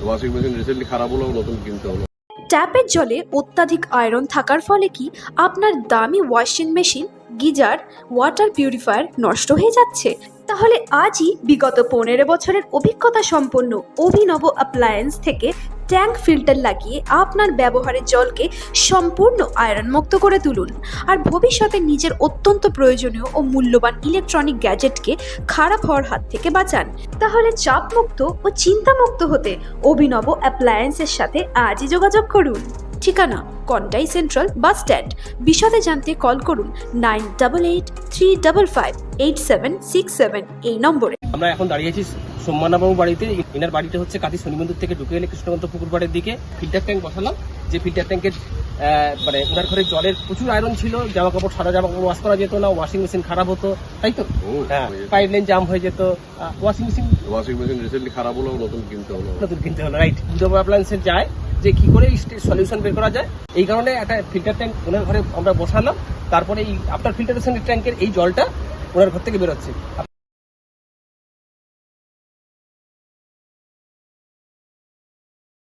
Washing machine recently খারাপ হলো, নতুন কিনতে হলো। ট্যাপের জলে অত্যাধিক আয়রন থাকার ফলে কি আপনার দামি washing machine, geyser, water purifier নষ্ট হয়ে যাচ্ছে? তাহলে আজই বিগত 15 বছরের অভিজ্ঞতা সম্পন্ন অভিনব অ্যাপ্লায়েন্স থেকে ট্যাঙ্ক ফিল্টার লাগিয়ে আপনার ব্যবহারের জলকে সম্পূর্ণ আয়রন মুক্ত করে তুলুন আর ভবিষ্যতে নিজের অত্যন্ত প্রয়োজনীয় ও মূল্যবান ইলেকট্রনিক গ্যাজেটকে খারাপ হওয়ার হাত থেকে বাঁচান। তাহলে চাপমুক্ত ও চিন্তামুক্ত হতে অভিনব অ্যাপ্লায়েন্সের সাথে আজই যোগাযোগ করুন। ঠিকানা কন্টাই সেন্ট্রাল বাস স্ট্যান্ড। বিশদে জানতে কল করুন 9883558767 এই নম্বরে। আমরা এখন দাঁড়িয়েছি সোমনাথবাবুর বাড়িতে। এনার বাড়িটা হচ্ছে কাঁথি শনিমন্দির থেকে ঢুকে এলে কৃষ্ণকান্ত পুকুর পাড়ের দিকে। ফিল্টার ট্যাঙ্ক বসালাম, যে ফিল্টার ট্যাঙ্কের মানে ওনার ঘরে জলের প্রচুর আয়রন ছিল, জামা কাপড় সারা জামা কাপড় ওয়াশ করা যেত না, ওয়াশিং মেশিন খারাপ হতো, তাই তো? হ্যাঁ, পাইপ লাইন জাম হয়ে যেত, ওয়াশিং মেশিন রিসেন্টলি খারাপ হলো, নতুন কিনতে হলো। রাইট। দুটো অ্যাপ্লায়েন্সের যায় যে কি করে সলিউশন বের করা যায়, এই কারণে একটা ফিল্টার ট্যাঙ্ক ওনার ঘরে আমরা বসালাম। তারপরে এই আফটার ফিল্টারেশন ট্যাঙ্কের এই জলটা ওনার ঘর থেকে বেরোচ্ছে।